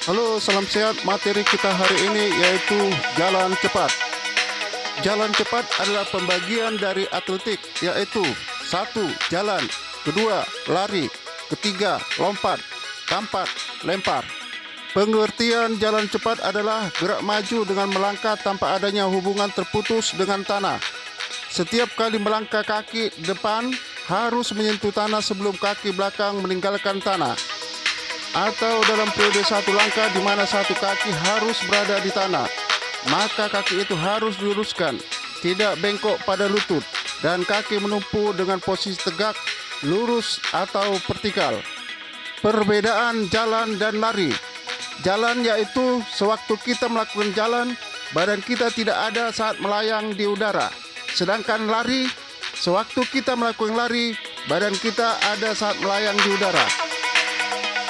Halo, salam sehat. Materi kita hari ini yaitu jalan cepat. Jalan cepat adalah pembagian dari atletik, yaitu 1. Jalan, kedua lari, ketiga lompat, keempat lempar. Pengertian jalan cepat adalah gerak maju dengan melangkah tanpa adanya hubungan terputus dengan tanah. Setiap kali melangkah, kaki depan harus menyentuh tanah sebelum kaki belakang meninggalkan tanah. Atau dalam periode satu langkah di mana satu kaki harus berada di tanah, maka kaki itu harus diluruskan, tidak bengkok pada lutut, dan kaki menumpu dengan posisi tegak, lurus atau vertikal. Perbedaan jalan dan lari. Jalan yaitu sewaktu kita melakukan jalan, badan kita tidak ada saat melayang di udara. Sedangkan lari, sewaktu kita melakukan lari, badan kita ada saat melayang di udara.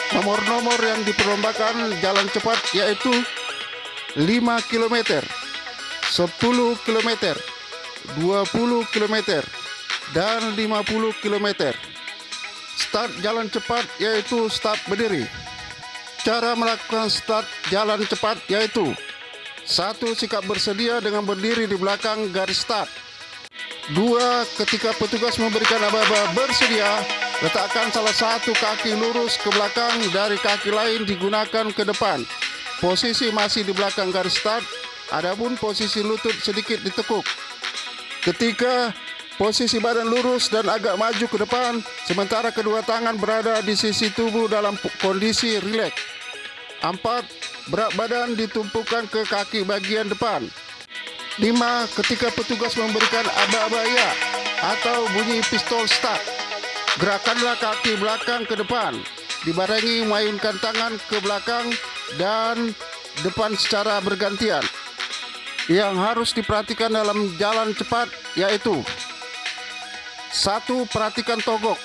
Nomor-nomor yang diperlombakan jalan cepat yaitu 5 km, 10 km, 20 km, dan 50 km. Start jalan cepat yaitu start berdiri. Cara melakukan start jalan cepat yaitu 1. Sikap bersedia dengan berdiri di belakang garis start. 2. Ketika petugas memberikan aba-aba bersedia, letakkan salah satu kaki lurus ke belakang dari kaki lain digunakan ke depan. Posisi masih di belakang garis start, adapun posisi lutut sedikit ditekuk. Ketiga, posisi badan lurus dan agak maju ke depan, sementara kedua tangan berada di sisi tubuh dalam kondisi rileks. 4. Berat badan ditumpukan ke kaki bagian depan. 5. Ketika petugas memberikan aba-aba ya atau bunyi pistol start, gerakanlah kaki belakang ke depan, dibarengi mengayunkan tangan ke belakang dan depan secara bergantian. Yang harus diperhatikan dalam jalan cepat yaitu 1. Perhatikan togok,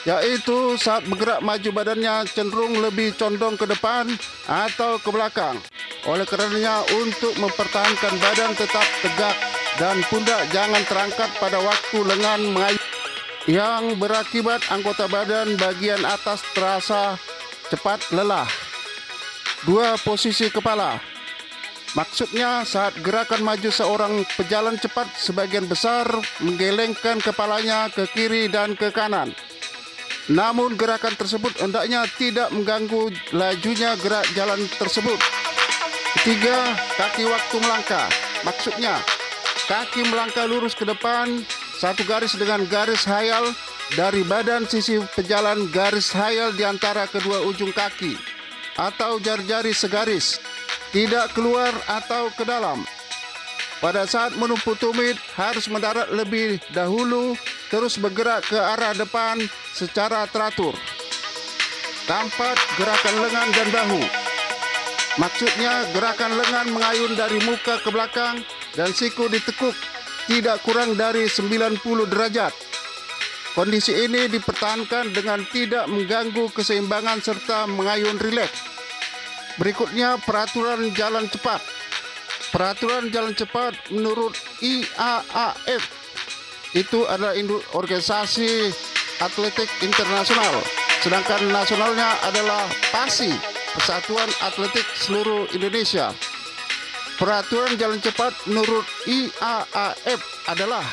yaitu saat bergerak maju badannya cenderung lebih condong ke depan atau ke belakang. Oleh karenanya, untuk mempertahankan badan tetap tegak dan pundak jangan terangkat pada waktu lengan mengayun, yang berakibat anggota badan bagian atas terasa cepat lelah. 2. Posisi kepala. Maksudnya saat gerakan maju seorang pejalan cepat sebagian besar menggelengkan kepalanya ke kiri dan ke kanan. Namun gerakan tersebut hendaknya tidak mengganggu lajunya gerak jalan tersebut. 3. Kaki waktu melangkah. Maksudnya kaki melangkah lurus ke depan satu garis dengan garis hayal dari badan sisi pejalan, garis hayal di antara kedua ujung kaki atau jari-jari segaris, tidak keluar atau ke dalam. Pada saat menumpu tumit harus mendarat lebih dahulu, terus bergerak ke arah depan secara teratur. 4. Gerakan lengan dan bahu. Maksudnya gerakan lengan mengayun dari muka ke belakang dan siku ditekuk tidak kurang dari 90 derajat. Kondisi ini dipertahankan dengan tidak mengganggu keseimbangan serta mengayun rileks. Berikutnya peraturan jalan cepat. Peraturan jalan cepat menurut IAAF itu adalah organisasi atletik internasional, sedangkan nasionalnya adalah PASI, Persatuan Atletik Seluruh Indonesia. Peraturan jalan cepat menurut IAAF adalah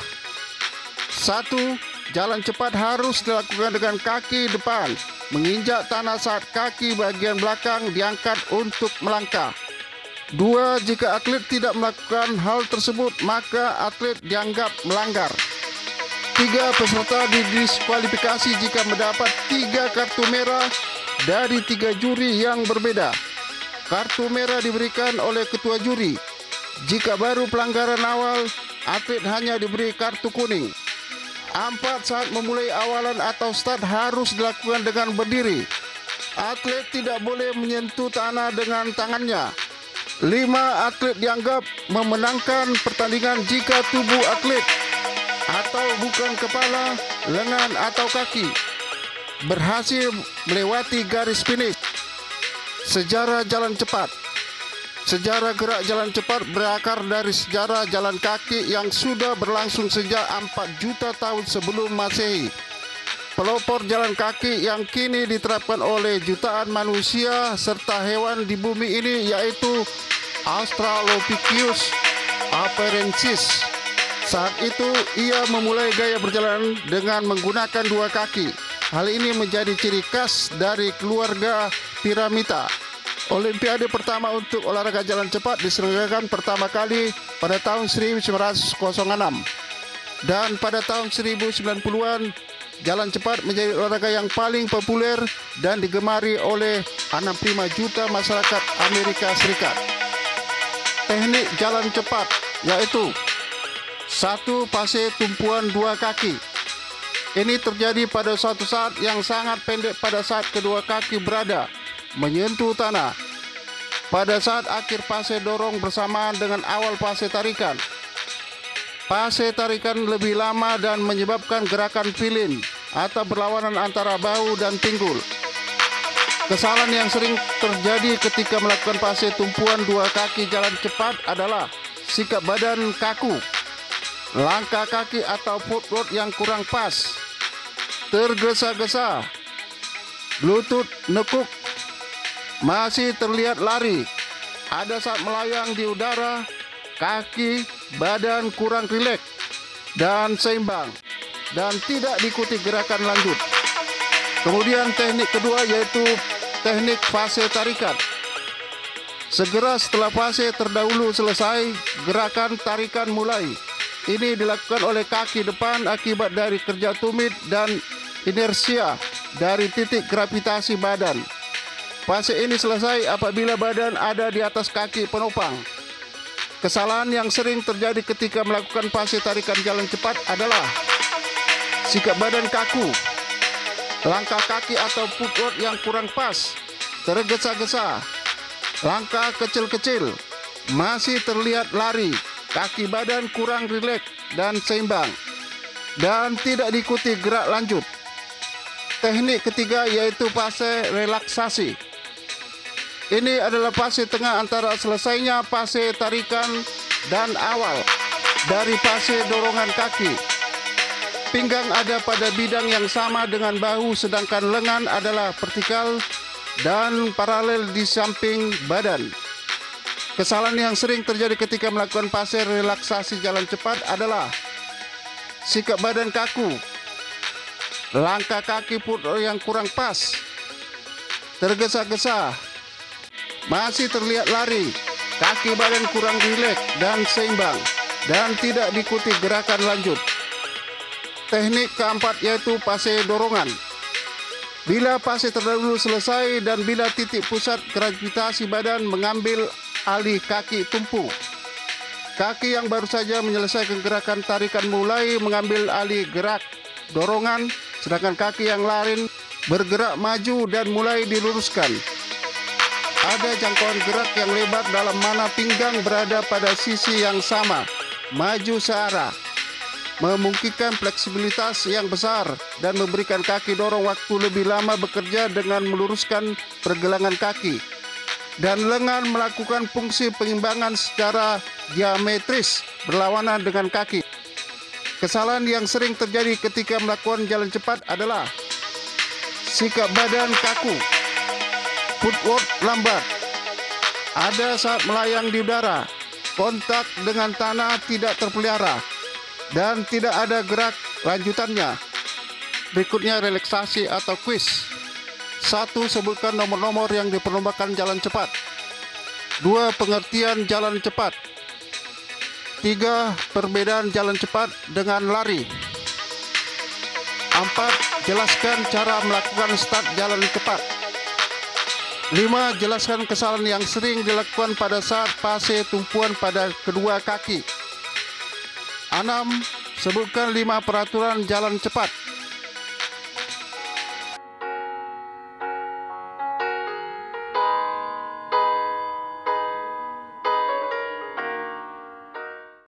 1. Jalan cepat harus dilakukan dengan kaki depan menginjak tanah saat kaki bagian belakang diangkat untuk melangkah. 2. Jika atlet tidak melakukan hal tersebut, maka atlet dianggap melanggar. 3. Peserta didiskualifikasi jika mendapat 3 kartu merah dari 3 juri yang berbeda. Kartu merah diberikan oleh ketua juri. Jika baru pelanggaran awal, atlet hanya diberi kartu kuning. 4. Saat memulai awalan atau start harus dilakukan dengan berdiri. Atlet tidak boleh menyentuh tanah dengan tangannya. 5. Atlet dianggap memenangkan pertandingan jika tubuh atlet atau bukan kepala, lengan atau kaki berhasil melewati garis finish. Sejarah jalan cepat. Sejarah gerak jalan cepat berakar dari sejarah jalan kaki yang sudah berlangsung sejak 4 juta tahun sebelum Masehi. pelopor jalan kaki yang kini diterapkan oleh jutaan manusia serta hewan di bumi ini, yaitu Australopithecus afarensis. Saat itu ia memulai gaya berjalan dengan menggunakan dua kaki. Hal ini menjadi ciri khas dari keluarga Piramida. Olimpiade pertama untuk olahraga jalan cepat diselenggarakan pertama kali pada tahun 1906. Dan pada tahun 1990-an, jalan cepat menjadi olahraga yang paling populer dan digemari oleh 65 juta masyarakat Amerika Serikat. Teknik jalan cepat yaitu 1. Fase tumpuan dua kaki. Ini terjadi pada suatu saat yang sangat pendek pada saat kedua kaki berada menyentuh tanah. Pada saat akhir fase dorong bersamaan dengan awal fase tarikan. Fase tarikan lebih lama dan menyebabkan gerakan pilin atau berlawanan antara bahu dan pinggul. Kesalahan yang sering terjadi ketika melakukan fase tumpuan dua kaki jalan cepat adalah sikap badan kaku, langkah kaki atau footwork yang kurang pas, tergesa-gesa, lutut nekuk, masih terlihat lari, ada saat melayang di udara, kaki, badan kurang rileks dan seimbang, dan tidak diikuti gerakan lanjut. Kemudian teknik kedua yaitu teknik fase tarikan. Segera setelah fase terdahulu selesai, gerakan tarikan mulai. Ini dilakukan oleh kaki depan akibat dari kerja tumit dan inersia dari titik gravitasi badan. Fase ini selesai apabila badan ada di atas kaki penopang. Kesalahan yang sering terjadi ketika melakukan fase tarikan jalan cepat adalah sikap badan kaku, langkah kaki atau footwork yang kurang pas, tergesa-gesa, langkah kecil-kecil, masih terlihat lari, kaki badan kurang rileks dan seimbang, dan tidak diikuti gerak lanjut. Teknik ketiga yaitu fase relaksasi. Ini adalah fase tengah antara selesainya fase tarikan dan awal dari fase dorongan kaki. Pinggang ada pada bidang yang sama dengan bahu, sedangkan lengan adalah vertikal dan paralel di samping badan. Kesalahan yang sering terjadi ketika melakukan fase relaksasi jalan cepat adalah sikap badan kaku, langkah kaki yang kurang pas, tergesa-gesa, masih terlihat lari, kaki badan kurang rileks dan seimbang, dan tidak diikuti gerakan lanjut. Teknik keempat yaitu fase dorongan. Bila fase terdahulu selesai dan bila titik pusat gravitasi badan mengambil alih kaki tumpu, kaki yang baru saja menyelesaikan gerakan tarikan mulai mengambil alih gerak dorongan, sedangkan kaki yang lain bergerak maju dan mulai diluruskan. Ada jangkauan gerak yang lebar dalam mana pinggang berada pada sisi yang sama, maju searah, memungkinkan fleksibilitas yang besar dan memberikan kaki dorong waktu lebih lama bekerja dengan meluruskan pergelangan kaki, dan lengan melakukan fungsi pengiimbangan secara diametris berlawanan dengan kaki. Kesalahan yang sering terjadi ketika melakukan jalan cepat adalah sikap badan kaku, footwork lambat, ada saat melayang di udara, kontak dengan tanah tidak terpelihara, dan tidak ada gerak lanjutannya. Berikutnya relaksasi atau quiz. 1. Sebutkan nomor-nomor yang diperlombakan jalan cepat. 2. Pengertian jalan cepat. 3. Perbedaan jalan cepat dengan lari. 4. Jelaskan cara melakukan start jalan cepat. 5. Jelaskan kesalahan yang sering dilakukan pada saat fase tumpuan pada kedua kaki. 6. Sebutkan 5 peraturan jalan cepat.